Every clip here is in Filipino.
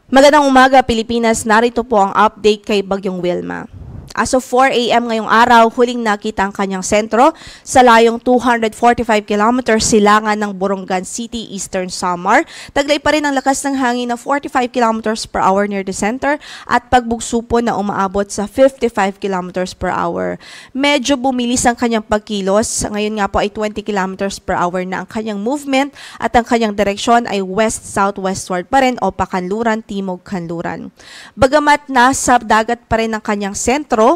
Magandang umaga, Pilipinas. Narito po ang update kay Bagyong Wilma. As of 4 a.m. ngayong araw, huling nakita ang kanyang sentro sa layong 245 km silangan ng Borongan City, Eastern Samar. Taglay pa rin ang lakas ng hangin na 45 km per hour near the center at pagbugso po na umaabot sa 55 km per hour. Medyo bumilis ang kanyang pagkilos. Ngayon nga po ay 20 km per hour na ang kanyang movement at ang kanyang direksyon ay west-southwestward pa rin o pakanluran-timog-kanluran. Bagamat nasa dagat pa rin ang kanyang sentro,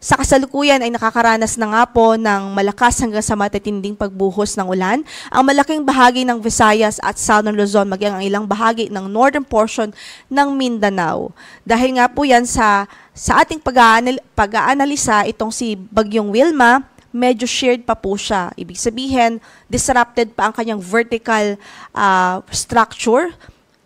sa kasalukuyan ay nakakaranas na nga po ng malakas hanggang sa matitinding pagbuhos ng ulan ang malaking bahagi ng Visayas at Southern Luzon, maging ang ilang bahagi ng northern portion ng Mindanao. Dahil nga po yan sa ating pag-aanalisa, itong si Bagyong Wilma, medyo sheared pa po siya. Ibig sabihin, disrupted pa ang kanyang vertical structure.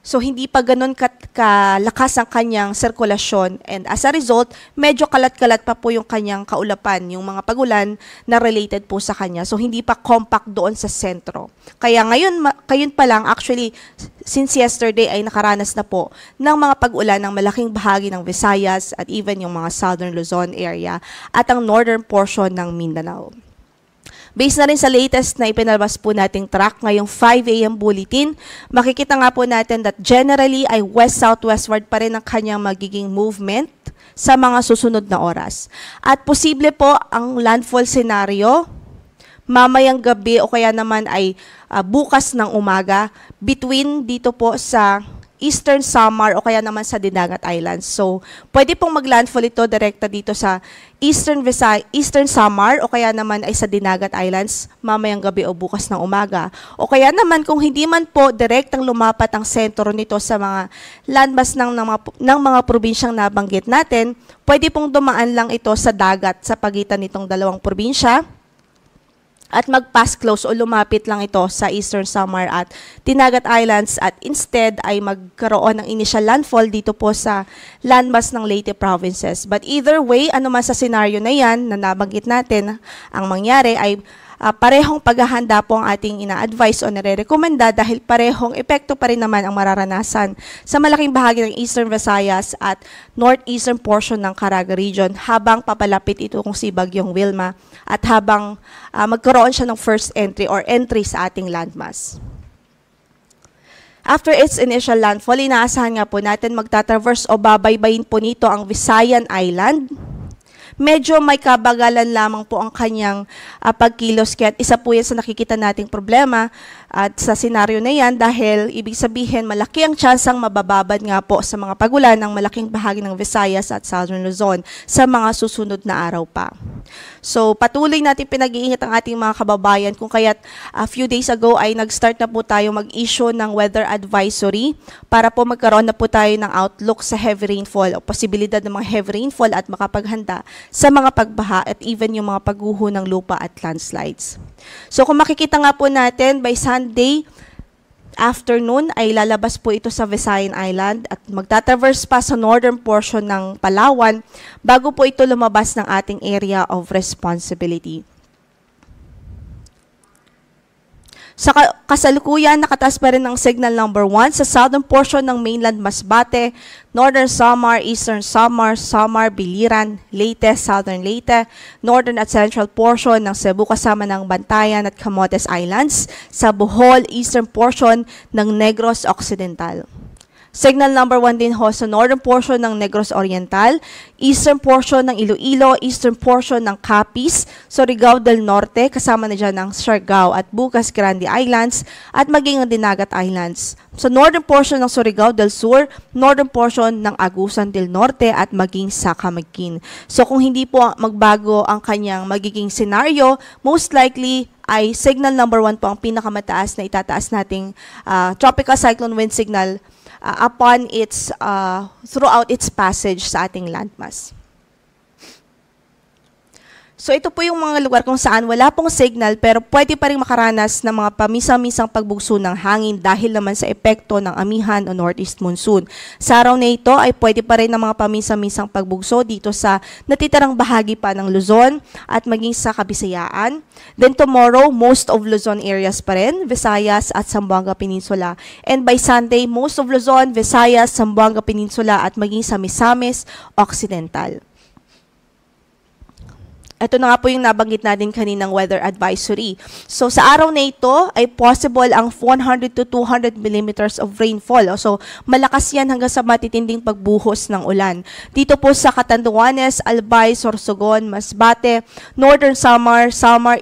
So, hindi pa ganun kalakas ang kanyang sirkulasyon. And as a result, medyo kalat-kalat pa po yung kanyang kaulapan, yung mga pagulan na related po sa kanya. So, hindi pa compact doon sa sentro. Kaya ngayon pa lang, actually, since yesterday ay nakaranas na po ng mga pag-ulan ng malaking bahagi ng Visayas at even yung mga Southern Luzon area at ang northern portion ng Mindanao. Based na rin sa latest na ipinalabas po nating track ngayong 5 a.m. bulletin, makikita nga po natin that generally ay west-southwestward pa rin ang kanyang magiging movement sa mga susunod na oras. At posible po ang landfall scenario mamayang gabi o kaya naman ay bukas ng umaga between dito po sa Eastern Samar o kaya naman sa Dinagat Islands. So, pwede pong mag-landfall ito direkta dito sa Eastern Samar o kaya naman ay sa Dinagat Islands mamayang gabi o bukas ng umaga. O kaya naman kung hindi man po direktang lumapat ang sentro nito sa mga landmass ng mga probinsyang nabanggit natin, pwede pong dumaan lang ito sa dagat sa pagitan nitong dalawang probinsya at mag-pass close o lumapit lang ito sa Eastern Samar at Dinagat Islands at instead ay magkaroon ng initial landfall dito po sa landmass ng Leyte provinces. But either way, ano man sa scenario na yan na nabanggit natin, ang mangyari ay parehong paghahanda po ang ating ina-advise o nare-rekomenda dahil parehong epekto pa rin naman ang mararanasan sa malaking bahagi ng Eastern Visayas at northeastern portion ng Caraga region habang papalapit ito kung si Bagyong Wilma at habang magkaroon siya ng first entry or entry sa ating landmass. After its initial landfall, inaasahan nga po natin magtatraverse o babaybayin po nito ang Visayan Island. Medyo may kabagalan lamang po ang kanyang pagkilos, kaya isa po yan sa nakikita nating problema at sa senaryo na yan dahil ibig sabihin malaki ang tsansang mabababad nga po sa mga pagulan ng malaking bahagi ng Visayas at Southern Luzon sa mga susunod na araw pa. So patuloy natin pinag-iingat ang ating mga kababayan kung kaya't a few days ago ay nag-start na po tayo mag-issue ng weather advisory para po magkaroon na po tayo ng outlook sa heavy rainfall o posibilidad ng mga heavy rainfall at makapaghanda sa mga pagbaha at even yung mga pagguho ng lupa at landslides. So kung makikita nga po natin, by Sunday afternoon ay lalabas po ito sa Visayan Island at magtatraverse pa sa northern portion ng Palawan bago po ito lumabas ng ating area of responsibility. Sa kasalukuyan, nakataas pa rin ang signal number 1 sa southern portion ng mainland Masbate, northern Samar, eastern Samar, Samar, Biliran, Leyte, southern Leyte, northern at central portion ng Cebu kasama ng Bantayan at Camotes Islands, sa Bohol, eastern portion ng Negros Occidental. Signal number 1 din ho sa northern portion ng Negros Oriental, eastern portion ng Iloilo, eastern portion ng Capiz, Surigao del Norte, kasama na dyan ng Siargao at Bukas Grande Islands, at maging ang Dinagat Islands. Sa northern portion ng Surigao del Sur, northern portion ng Agusan del Norte, at maging sa Camiguin. So kung hindi po magbago ang kanyang magiging scenario, most likely ay signal number 1 po ang pinakamataas na itataas nating tropical cyclone wind signal upon its throughout its passage sa ating landmass. So ito po yung mga lugar kung saan wala pong signal pero pwede pa rin makaranas ng mga pamisa-misang pagbugso ng hangin dahil naman sa epekto ng amihan o northeast monsoon. Sa araw na ito ay pwede pa rin ng mga pamisa-misang pagbugso dito sa natitirang bahagi pa ng Luzon at maging sa Kabisayaan. Then tomorrow, most of Luzon areas pa rin, Visayas at Zamboanga Peninsula. And by Sunday, most of Luzon, Visayas, Zamboanga Peninsula at maging sa Misamis Occidental. Ito na nga po yung nabanggit natin kaninang weather advisory. So, sa araw na ito ay possible ang 100 to 200 millimeters of rainfall. So, malakas yan hanggang sa matitinding pagbuhos ng ulan. Dito po sa Catanduanes, Albay, Sorsogon, Masbate, Northern Samar,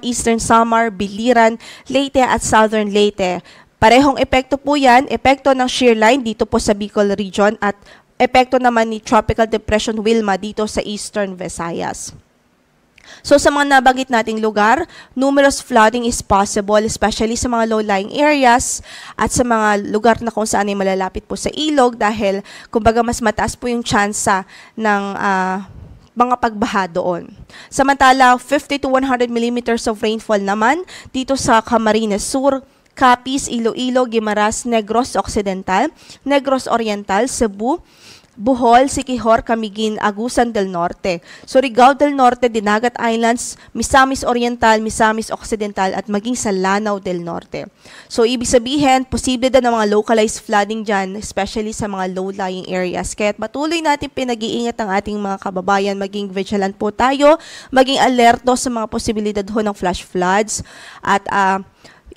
Eastern Samar, Biliran, Leyte at Southern Leyte. Parehong epekto po yan, epekto ng shear line dito po sa Bicol region at epekto naman ni Tropical Depression Wilma dito sa Eastern Visayas. So sa mga nabanggit nating lugar, numerous flooding is possible, especially sa mga low-lying areas at sa mga lugar na kung saan ay malalapit po sa ilog dahil kumbaga mas mataas po yung tsansa ng mga pagbaha doon. Samantala, 50 to 100 millimeters of rainfall naman dito sa Camarines Sur, Capiz, Iloilo, Guimaras, Negros Occidental, Negros Oriental, Cebu, Bohol, Siquijor, Camiguin, Agusan del Norte, Surigao del Norte, Dinagat Islands, Misamis Oriental, Misamis Occidental at maging sa Lanao del Norte. So ibig sabihin, posible din ng mga localized flooding dyan, especially sa mga low-lying areas. Kaya patuloy natin pinag-iingat ang ating mga kababayan, maging vigilant po tayo, maging alerto sa mga posibilidad ho ng flash floods at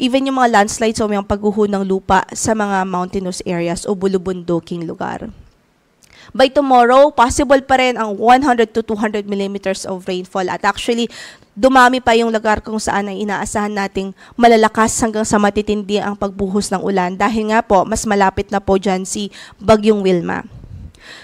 even yung mga landslides o yung pagguho ng lupa sa mga mountainous areas o bulubunduking lugar. By tomorrow, possible pa rin ang 100 to 200 millimeters of rainfall. At actually, dumami pa yung lugar kung saan ay inaasahan nating malalakas hanggang sa matitindi ang pagbuhos ng ulan. Dahil nga po, mas malapit na po dyan si Bagyong Wilma.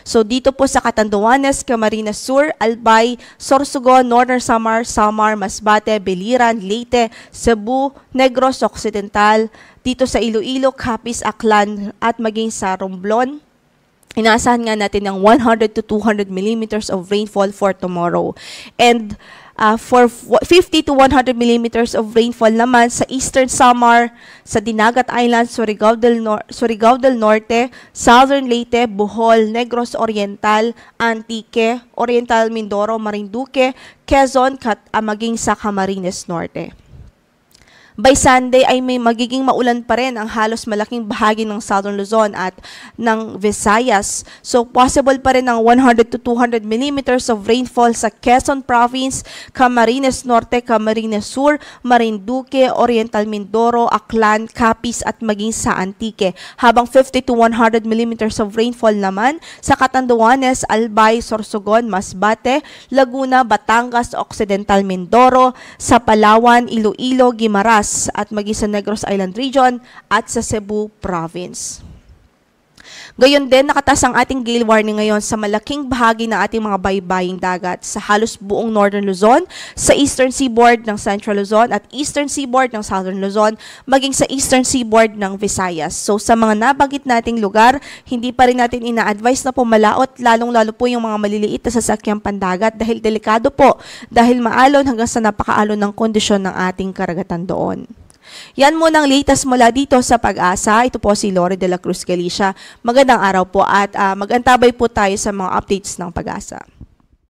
So dito po sa Catanduanes, Camarines Sur, Albay, Sorsogon, Northern Samar, Masbate, Biliran, Leyte, Cebu, Negros Occidental, dito sa Iloilo, Capiz, Aklan at maging sa Romblon. Inaasahan nga natin ng 100 to 200 millimeters of rainfall for tomorrow. And for 50 to 100 millimeters of rainfall naman sa Eastern Samar, sa Dinagat Islands, Surigao del Norte, Southern Leyte, Bohol, Negros Oriental, Antique, Oriental Mindoro, Marinduque, Quezon, maging sa Camarines Norte. By Sunday ay may magiging maulan pa rin ang halos malaking bahagi ng Southern Luzon at ng Visayas. So possible pa rin ang 100 to 200 millimeters of rainfall sa Quezon Province, Camarines Norte, Camarines Sur, Marinduque, Oriental Mindoro, Aklan, Capiz at maging sa Antique. Habang 50 to 100 millimeters of rainfall naman sa Catanduanes, Albay, Sorsogon, Masbate, Laguna, Batangas, Occidental Mindoro, sa Palawan, Iloilo, Guimaras at maging sa Negros Island Region at sa Cebu Province. Gayon din, nakataas ang ating gale warning ngayon sa malaking bahagi ng ating mga baybaying dagat sa halos buong Northern Luzon, sa Eastern Seaboard ng Central Luzon at Eastern Seaboard ng Southern Luzon, maging sa Eastern Seaboard ng Visayas. So sa mga nabanggit nating lugar, hindi pa rin natin ina-advise na pumalaot, lalong-lalo po yung mga maliliit na sasakyang pandagat dahil delikado po, dahil maalon hanggang sa napakaalon ng kondisyon ng ating karagatan doon. Yan muna ang latest mula dito sa Pag-asa. Ito po si Lore de la Cruz Galicia. Magandang araw po at mag-antabay po tayo sa mga updates ng Pag-asa.